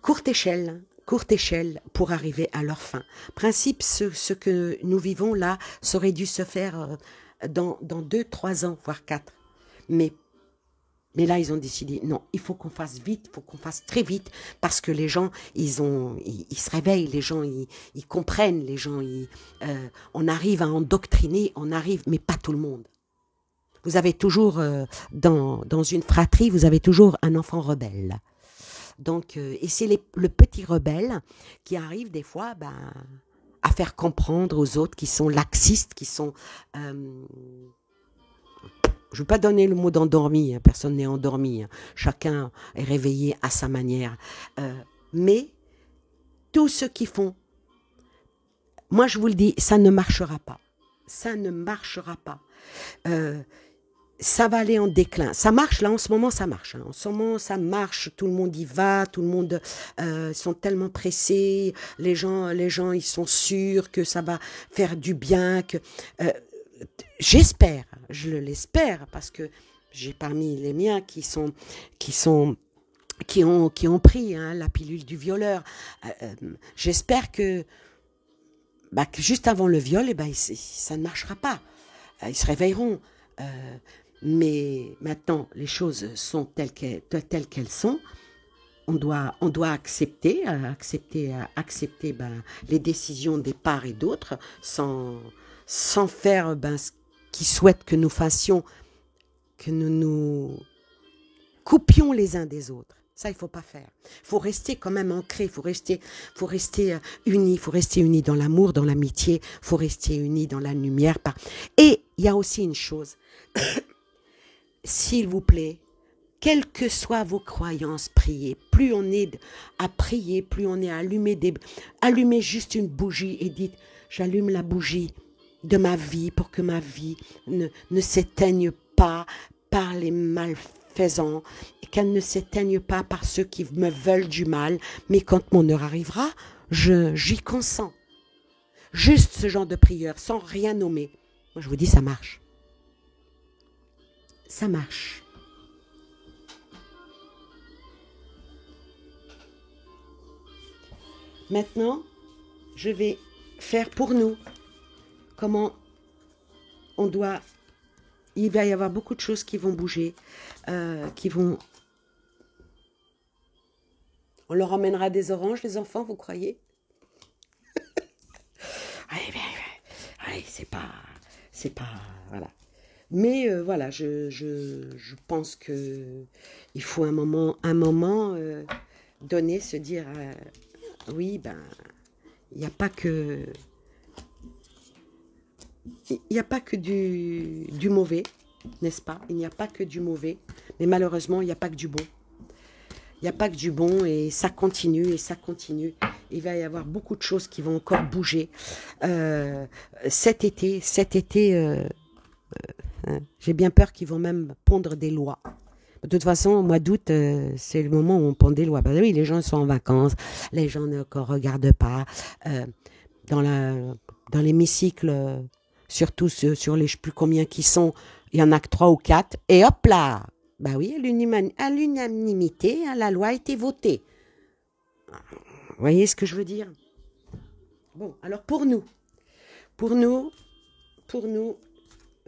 courte échelle pour arriver à leur fin. Principe, ce que nous vivons là, ça aurait dû se faire dans 2-3 ans, voire 4. Mais là, ils ont décidé, non, il faut qu'on fasse vite, il faut qu'on fasse très vite, parce que les gens, ils se réveillent, les gens, ils comprennent, les gens, on arrive à endoctriner, mais pas tout le monde. Vous avez toujours, dans une fratrie, vous avez toujours un enfant rebelle. Donc, et c'est le petit rebelle qui arrive des fois à faire comprendre aux autres qui sont laxistes, qui sont... je ne veux pas donner le mot d'endormi, hein, personne n'est endormi, hein, chacun est réveillé à sa manière. Mais tous ceux qui font, moi je vous le dis, ça ne marchera pas. Ça ne marchera pas. Ça va aller en déclin. Ça marche, là, en ce moment, ça marche. Hein. En ce moment, ça marche. Tout le monde y va. Tout le monde sont tellement pressés. Les gens, ils sont sûrs que ça va faire du bien. Que j'espère, je l'espère, parce que j'ai parmi les miens qui ont pris hein, la pilule du violeur. J'espère que juste avant le viol, ça ne marchera pas. Ils se réveilleront. Mais maintenant, les choses sont telles qu'elles sont. On doit accepter les décisions des parts et d'autres sans faire ce qu'ils souhaitent que nous fassions, que nous coupions les uns des autres. Ça, il ne faut pas faire. Il faut rester quand même ancré, il faut rester unis, il faut rester unis dans l'amour, dans l'amitié, il faut rester unis dans la lumière. Et il y a aussi une chose, s'il vous plaît, quelles que soient vos croyances, priez. Plus on est à prier, plus on est à allumez juste une bougie et dites, j'allume la bougie de ma vie pour que ma vie ne s'éteigne pas par les malfaisants, et qu'elle ne s'éteigne pas par ceux qui me veulent du mal, mais quand mon heure arrivera, j'y consens. Juste ce genre de prière, sans rien nommer. Moi, je vous dis, ça marche. Ça marche. Maintenant, je vais faire pour nous comment on doit... Il va y avoir beaucoup de choses qui vont bouger, qui vont... On leur emmènera des oranges, les enfants, vous croyez? Allez, c'est pas... Voilà. Mais voilà, je pense que il faut un moment donné se dire... oui, il n'y a pas que... Il n'y a pas que du mauvais, n'est-ce pas? Il n'y a pas que du mauvais, mais malheureusement, il n'y a pas que du bon. Il n'y a pas que du bon et ça continue et ça continue. Il va y avoir beaucoup de choses qui vont encore bouger. Cet été, j'ai bien peur qu'ils vont même pondre des lois. De toute façon, au mois d'août, c'est le moment où on pond des lois. Ben oui, les gens sont en vacances, les gens ne regardent pas. Dans l'hémicycle, surtout sur les je ne sais plus combien qui sont, il y en a que 3 ou 4, et hop là, bah oui, à l'unanimité, hein, la loi a été votée. Vous voyez ce que je veux dire? Bon, alors pour nous,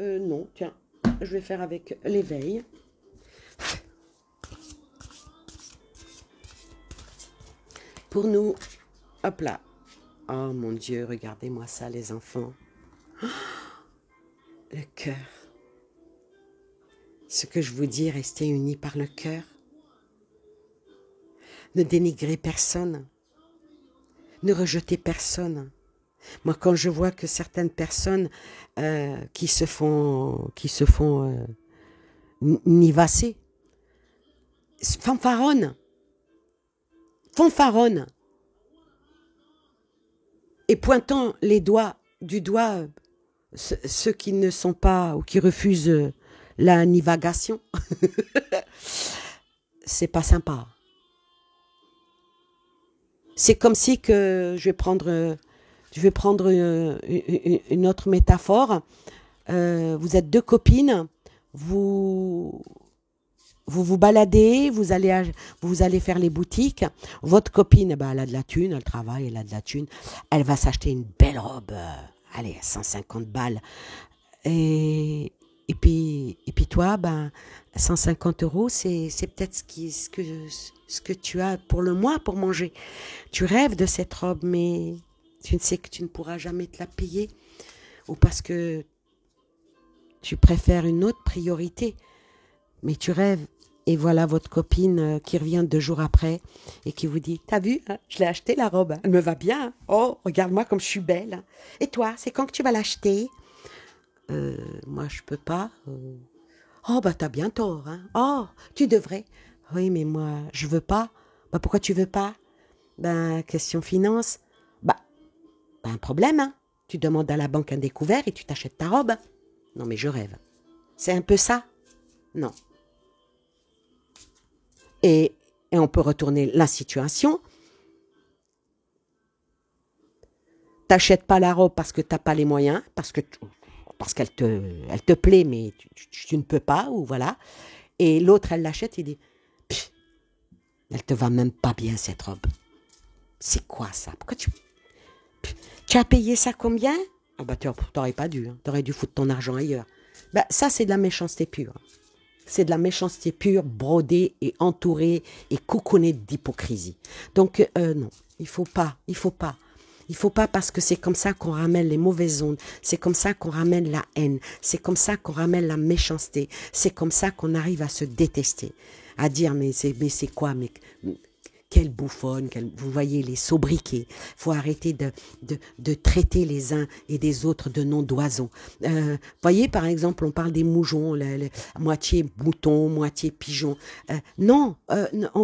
non, tiens, je vais faire avec l'éveil. Pour nous, hop là. Oh mon Dieu, regardez-moi ça les enfants. Oh, le cœur. Ce que je vous dis, restez unis par le cœur. Ne dénigrez personne. Ne rejetez personne. Moi, quand je vois que certaines personnes qui se font nivasser, fanfaronnent, et pointant du doigt ceux qui ne sont pas ou qui refusent la nivagation, c'est pas sympa. C'est comme si que je vais prendre une autre métaphore. Vous êtes 2 copines, vous baladez, vous allez faire les boutiques. Votre copine, elle a de la thune, elle travaille, elle a de la thune. Elle va s'acheter une belle robe, allez, 150 balles. Et puis toi, 150 €, c'est peut-être ce que tu as pour le mois pour manger. Tu rêves de cette robe, mais tu ne sais que tu ne pourras jamais te la payer. Ou parce que tu préfères une autre priorité. Mais tu rêves Et voilà votre copine qui revient 2 jours après et qui vous dit, t'as vu, hein, je l'ai acheté la robe, hein, elle me va bien. Hein. Oh, regarde-moi comme je suis belle. Hein. Et toi, c'est quand que tu vas l'acheter? Moi, je peux pas. Oh, bah t'as bien tort. Hein. Oh, tu devrais. Oui, mais moi, je veux pas. Bah pourquoi tu veux pas? Ben, question finance. Bah, pas un problème. Hein. Tu demandes à la banque un découvert et tu t'achètes ta robe. Non, mais je rêve. C'est un peu ça? Non. Et on peut retourner la situation. T'achètes pas la robe parce que t'as pas les moyens, parce qu'elle te plaît, mais tu ne peux pas, ou voilà. Et l'autre, elle l'achète et dit, elle te va même pas bien cette robe. C'est quoi ça? Pourquoi tu as payé ça combien? Ah bah t'aurais pas dû, hein. T'aurais dû foutre ton argent ailleurs. Bah ça c'est de la méchanceté pure. C'est de la méchanceté pure, brodée et entourée et coucounée d'hypocrisie. Donc non, il faut pas, il faut pas. Il faut pas parce que c'est comme ça qu'on ramène les mauvaises ondes, c'est comme ça qu'on ramène la haine, c'est comme ça qu'on ramène la méchanceté, c'est comme ça qu'on arrive à se détester, à dire mais c'est quoi, mais quelle bouffonne, vous voyez les sobriquets. Faut arrêter de traiter les uns et des autres de noms d'oiseaux. Voyez, par exemple, on parle des moujons, moitié mouton, moitié pigeon. Non,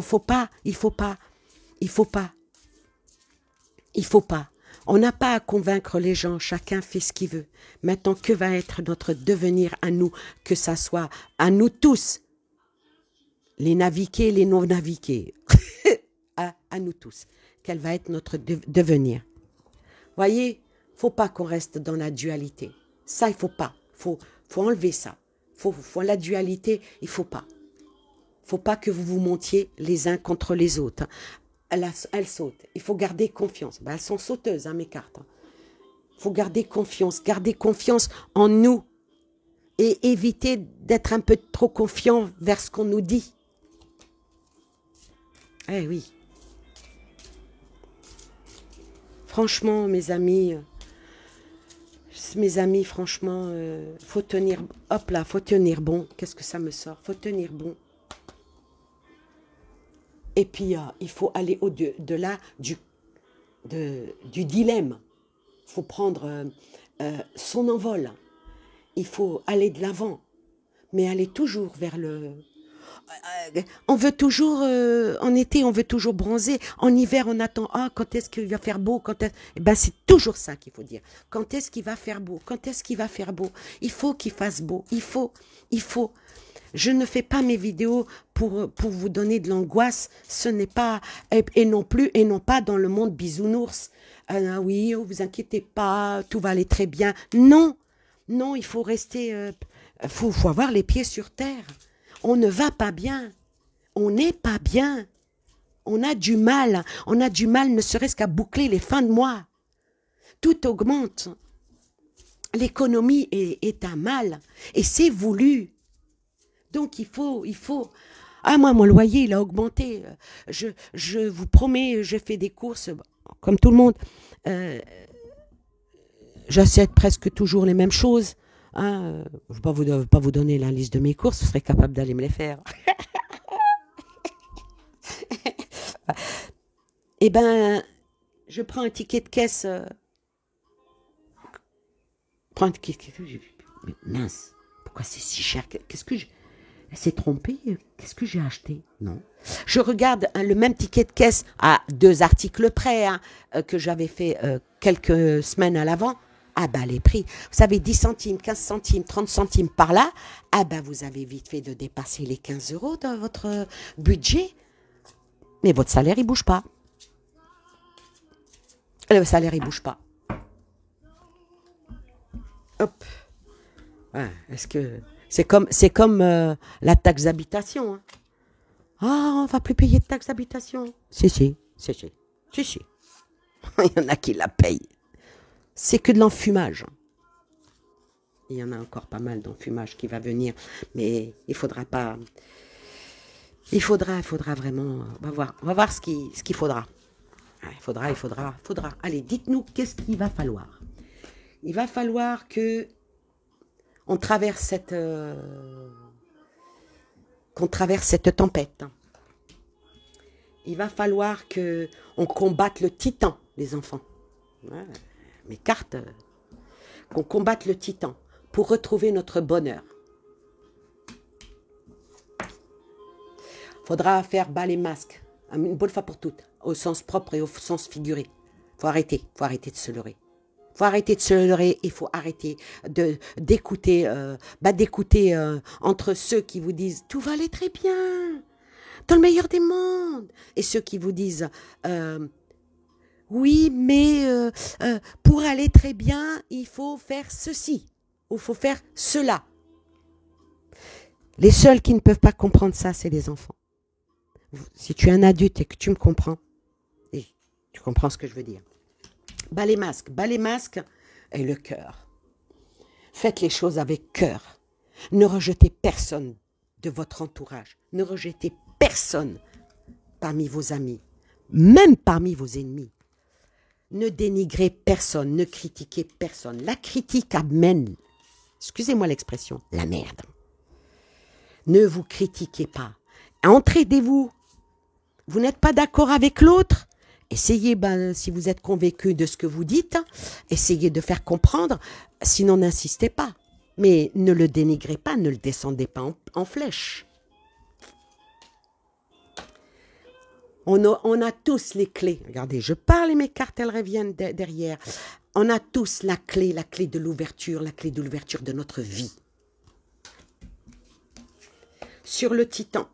faut pas, il faut pas, il faut pas, il faut pas. On n'a pas à convaincre les gens, chacun fait ce qu'il veut. Maintenant, que va être notre devenir à nous, que ça soit à nous tous, les naviqués, les non-naviqués à nous tous. Quel va être notre devenir? Voyez, faut pas qu'on reste dans la dualité. Ça, il faut pas. Faut enlever ça. Faut la dualité, il faut pas. Faut pas que vous vous montiez les uns contre les autres. Elles sautent. Il faut garder confiance. Ben, elles sont sauteuses, hein, mes cartes. Il faut garder confiance en nous et éviter d'être un peu trop confiant vers ce qu'on nous dit. Eh oui. Franchement, mes amis, franchement, faut tenir, hop là, faut tenir bon. Qu'est-ce que ça me sort? Faut tenir bon. Et puis, il faut aller au-delà du dilemme. Il faut prendre son envol. Il faut aller de l'avant, mais aller toujours vers le... On veut toujours, en été, on veut toujours bronzer. En hiver, on attend, quand est-ce qu'il va faire beau? Eh ben, c'est toujours ça qu'il faut dire. Quand est-ce qu'il va faire beau? Quand est-ce qu'il va faire beau? Il faut qu'il fasse beau. Il faut. Je ne fais pas mes vidéos pour vous donner de l'angoisse. Ce n'est pas, et non pas dans le monde bisounours. Ah oui, vous inquiétez pas, tout va aller très bien. Non, il faut rester, faut avoir les pieds sur terre. On ne va pas bien, on n'est pas bien, on a du mal ne serait-ce qu'à boucler les fins de mois. Tout augmente, l'économie est à mal et c'est voulu. Donc il faut... Ah moi, mon loyer, il a augmenté. Je vous promets, je fais des courses, comme tout le monde. J'achète presque toujours les mêmes choses. Hein, je ne vais pas vous donner la liste de mes courses, vous serez capable d'aller me les faire. Eh ben, je prends un ticket de caisse. Mais mince, pourquoi c'est si cher? Qu'est-ce que elle s'est trompée? Qu'est-ce que j'ai acheté? Non. Je regarde le même ticket de caisse à 2 articles près que j'avais fait quelques semaines à l'avant. Ah ben les prix, vous savez, 10 centimes, 15 centimes, 30 centimes par là, ah ben vous avez vite fait de dépasser les 15 € dans votre budget. Mais votre salaire, il bouge pas. Le salaire, il bouge pas. Hop. Ouais, est-ce que... C'est comme la taxe d'habitation. Hein. Ah, on va plus payer de taxe d'habitation. Si. Il y en a qui la payent. C'est que de l'enfumage. Il y en a encore pas mal d'enfumage qui va venir. Mais il faudra pas... Il faudra vraiment... On va voir ce qu'il faudra. Il faudra. Allez, dites-nous qu'est-ce qu'il va falloir. Il va falloir que on traverse qu'on traverse cette tempête. Il va falloir qu'on combatte le titan, les enfants. Ouais, mes cartes, qu'on combatte le titan pour retrouver notre bonheur. Faudra faire bas les masques, une bonne fois pour toutes, au sens propre et au sens figuré. Faut arrêter de se leurrer. Faut arrêter de se leurrer, il faut arrêter d'écouter entre ceux qui vous disent « tout va aller très bien, dans le meilleur des mondes » et ceux qui vous disent oui, mais pour aller très bien, il faut faire ceci, ou il faut faire cela. Les seuls qui ne peuvent pas comprendre ça, c'est les enfants. Si tu es un adulte et que tu me comprends, et tu comprends ce que je veux dire. Bas les masques et le cœur. Faites les choses avec cœur. Ne rejetez personne de votre entourage. Ne rejetez personne parmi vos amis, même parmi vos ennemis. Ne dénigrez personne, ne critiquez personne. La critique amène, excusez-moi l'expression, la merde. Ne vous critiquez pas. Entraidez-vous. Vous n'êtes pas d'accord avec l'autre? Essayez, si vous êtes convaincu de ce que vous dites, essayez de faire comprendre, sinon n'insistez pas. Mais ne le dénigrez pas, ne le descendez pas en flèche. On a tous les clés. Regardez, je parle et mes cartes, elles reviennent derrière. On a tous la clé de l'ouverture, la clé de l'ouverture de notre vie. Sur le titan,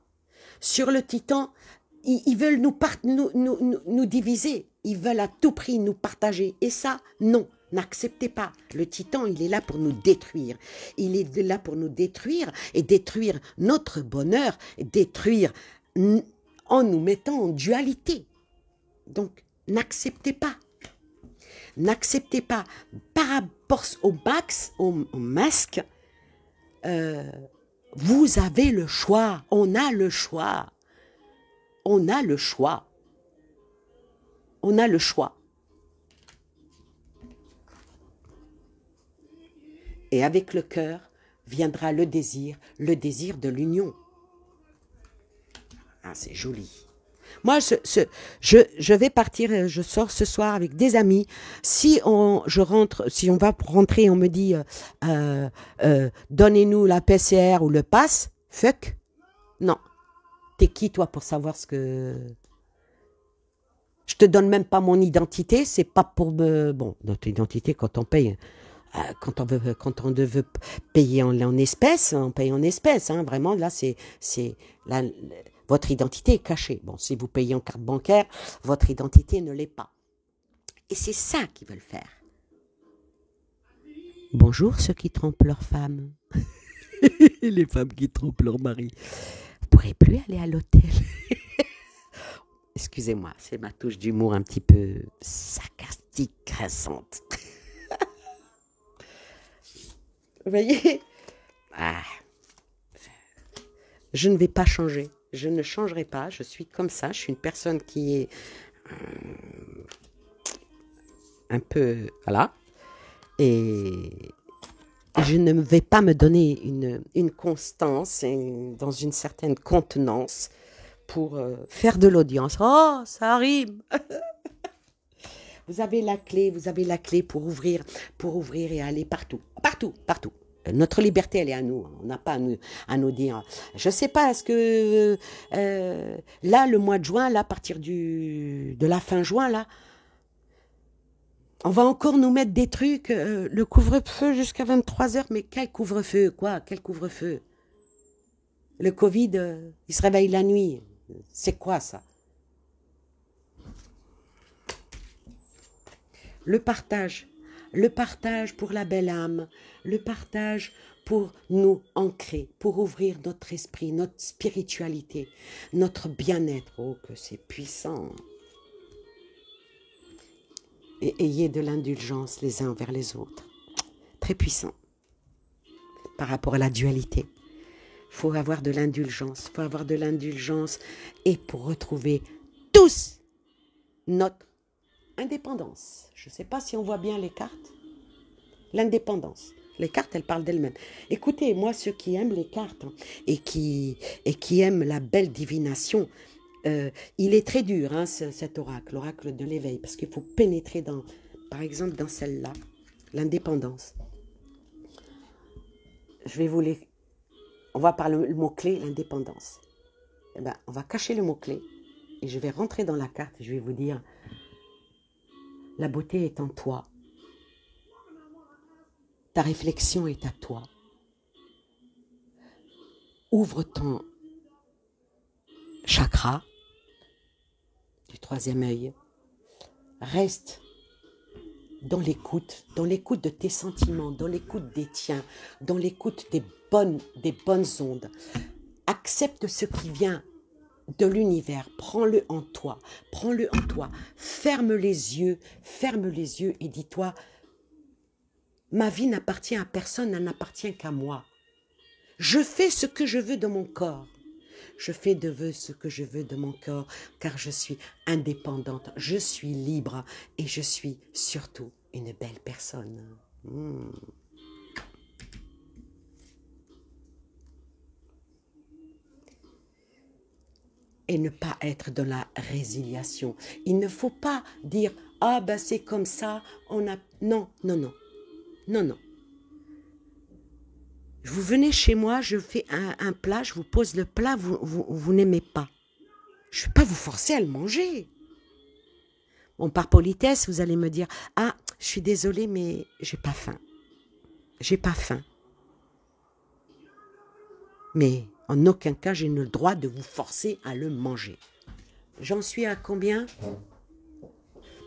ils veulent nous diviser. Ils veulent à tout prix nous partager. Et ça, non, n'acceptez pas. Le titan, il est là pour nous détruire. Il est là pour nous détruire et détruire notre bonheur, détruire en nous mettant en dualité. Donc, n'acceptez pas. N'acceptez pas. Par rapport au masque, vous avez le choix. On a le choix. On a le choix. On a le choix. Et avec le cœur viendra le désir de l'union. Ah, c'est joli. Moi, je vais partir, je sors ce soir avec des amis. Si on va rentrer, on me dit donnez-nous la PCR ou le pass, fuck. Non. T'es qui, toi, pour savoir ce que... Je te donne même pas mon identité, c'est pas pour me... Bon, notre identité, quand on paye, quand on veut payer en espèces, on paye en espèces, hein, vraiment, là, votre identité est cachée. Bon, si vous payez en carte bancaire, votre identité ne l'est pas. Et c'est ça qu'ils veulent faire. Bonjour ceux qui trompent leurs femmes. Les femmes qui trompent leur mari. Vous ne pourrez plus aller à l'hôtel. Excusez-moi, c'est ma touche d'humour un petit peu sarcastique, grinçante. Vous voyez? Je ne vais pas changer. Je ne changerai pas. Je suis comme ça. Je suis une personne qui est un peu... Voilà. Et je ne vais pas me donner une constance dans une certaine contenance pour faire de l'audience. Oh, ça rime. Vous avez la clé pour ouvrir et aller partout. Partout. Notre liberté, elle est à nous. On n'a pas à nous dire. Je ne sais pas, est-ce que là, le mois de juin, là, à partir de la fin juin, là, on va encore nous mettre des trucs, le couvre-feu jusqu'à 23h, mais quel couvre-feu, quoi? Quel couvre-feu? Le Covid, il se réveille la nuit. C'est quoi ça? Le partage pour la belle âme, le partage pour nous ancrer, pour ouvrir notre esprit, notre spiritualité, notre bien-être. Oh, que c'est puissant! Et ayez de l'indulgence les uns envers les autres. Très puissant. Par rapport à la dualité. Il faut avoir de l'indulgence. Et pour retrouver tous notre indépendance. Je ne sais pas si on voit bien les cartes. L'indépendance. Les cartes, elles parlent d'elles-mêmes. Écoutez, moi, ceux qui aiment les cartes et qui aiment la belle divination, il est très dur, hein, cet oracle, l'oracle de l'éveil, parce qu'il faut pénétrer dans, par exemple, dans celle-là, l'indépendance. Je vais vous les... On va par le mot-clé, l'indépendance. Eh ben, on va cacher le mot-clé et je vais rentrer dans la carte et je vais vous dire, la beauté est en toi. Ta réflexion est à toi. Ouvre ton chakra du troisième œil. Reste dans l'écoute de tes sentiments, dans l'écoute des tiens, dans l'écoute des bonnes ondes. Accepte ce qui vient de l'univers, prends-le en toi, ferme les yeux et dis-toi, ma vie n'appartient à personne, elle n'appartient qu'à moi. Je fais ce que je veux de mon corps. Je fais ce que je veux de mon corps, car je suis indépendante, je suis libre et je suis surtout une belle personne. Et ne pas être dans la résiliation. Il ne faut pas dire « Ah ben c'est comme ça, on a... » Non, non, non. Non, non. Vous venez chez moi, je fais un plat, je vous pose le plat, vous n'aimez pas. Je ne vais pas vous forcer à le manger. Bon, par politesse, vous allez me dire « Ah, je suis désolée, mais j'ai pas faim. J'ai pas faim. » Mais en aucun cas, j'ai le droit de vous forcer à le manger. J'en suis à combien?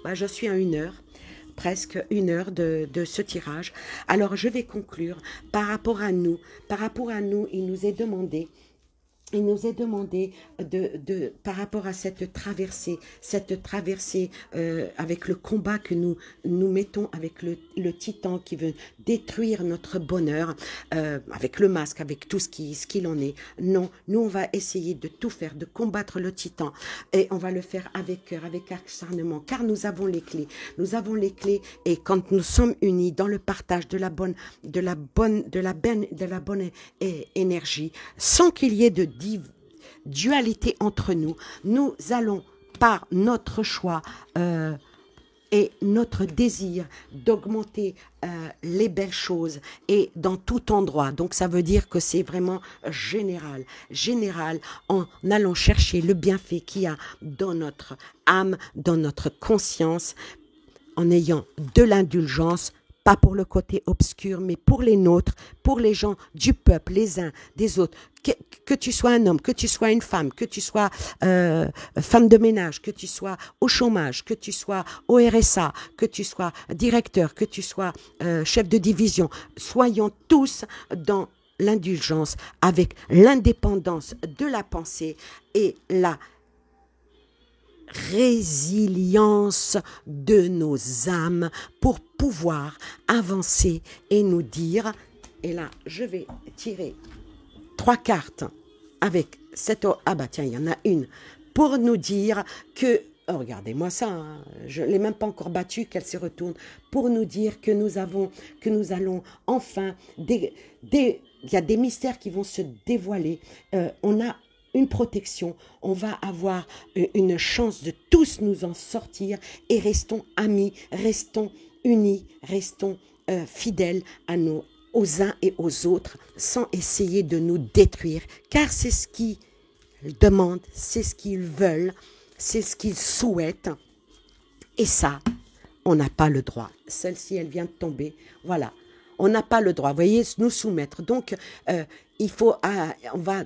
Je suis à 1 heure, presque 1 heure de ce tirage. Alors, je vais conclure par rapport à nous. Par rapport à nous, il nous est demandé par rapport à cette traversée avec le combat que nous mettons avec le titan qui veut détruire notre bonheur, avec le masque, avec tout ce qu'il en est. Non, nous on va essayer de tout faire, de combattre le titan et on va le faire avec cœur, avec acharnement, car nous avons les clés. Nous avons les clés et quand nous sommes unis dans le partage de la bonne énergie, sans qu'il y ait de dualité entre nous, nous allons par notre choix et notre désir d'augmenter les belles choses et dans tout endroit. Donc ça veut dire que c'est vraiment général en allant chercher le bienfait qu'il y a dans notre âme, dans notre conscience, en ayant de l'indulgence, pas pour le côté obscur, mais pour les nôtres, pour les gens du peuple, les uns des autres. Que tu sois un homme, que tu sois une femme, que tu sois femme de ménage, que tu sois au chômage, que tu sois au RSA, que tu sois directeur, que tu sois chef de division, soyons tous dans l'indulgence avec l'indépendance de la pensée et la résilience de nos âmes pour pouvoir avancer et nous dire, et là je vais tirer 3 cartes avec cette, ah bah tiens il y en a une, pour nous dire que, oh, regardez-moi ça, hein, je ne l'ai même pas encore battue, qu'elle se retourne, pour nous dire que nous allons enfin, il y a des mystères qui vont se dévoiler, on a une protection, on va avoir une chance de tous nous en sortir et restons amis, restons unis, restons fidèles aux uns et aux autres sans essayer de nous détruire, car c'est ce qu'ils demandent, c'est ce qu'ils veulent, c'est ce qu'ils souhaitent et ça, on n'a pas le droit. Celle-ci, elle vient de tomber, voilà, on n'a pas le droit, vous voyez, nous soumettre. Donc, on va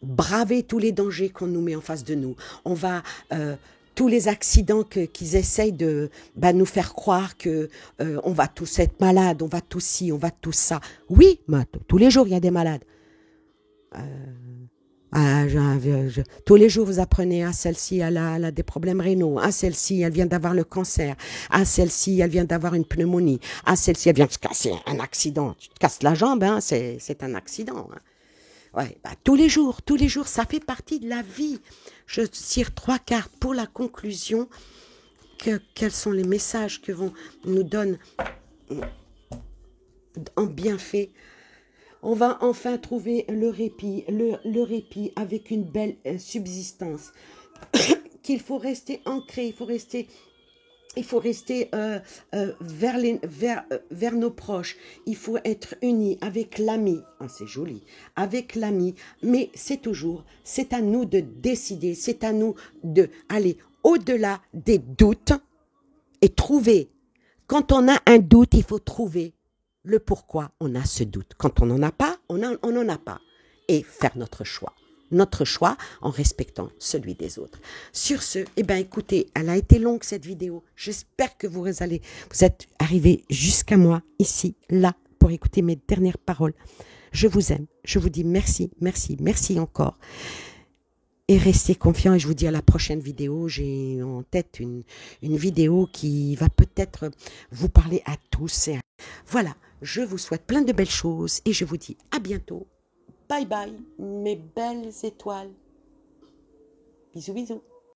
braver tous les dangers qu'on nous met en face de nous. On va tous les accidents qu'ils essayent de nous faire croire que on va tous être malades, on va tous ci, on va tous ça. Oui, mais tous les jours il y a des malades. Tous les jours vous apprenez, ah celle-ci elle a des problèmes rénaux, ah celle-ci elle vient d'avoir le cancer, ah celle-ci elle vient d'avoir une pneumonie, ah celle-ci elle vient de se casser un accident. Tu te casses la jambe, hein, c'est un accident. Hein. Ouais, tous les jours, ça fait partie de la vie. Je tire 3 cartes pour la conclusion. Quels sont les messages que nous donne en bienfait. On va enfin trouver le répit avec une belle subsistance. Qu'il faut rester ancré, il faut rester vers nos proches. Il faut être unis avec l'ami. Ah, c'est joli. Avec l'ami. Mais c'est à nous de décider. C'est à nous de aller au-delà des doutes et trouver. Quand on a un doute, il faut trouver le pourquoi on a ce doute. Quand on n'en a pas, on n'en a pas. Et faire notre choix. Notre choix en respectant celui des autres. Sur ce, eh ben, écoutez, elle a été longue cette vidéo. J'espère que vous êtes arrivés jusqu'à moi, ici, là, pour écouter mes dernières paroles. Je vous aime. Je vous dis merci, merci, merci encore. Et restez confiants et je vous dis à la prochaine vidéo. J'ai en tête une vidéo qui va peut-être vous parler à tous. Voilà, je vous souhaite plein de belles choses et je vous dis à bientôt. Bye bye, mes belles étoiles. Bisous, bisous.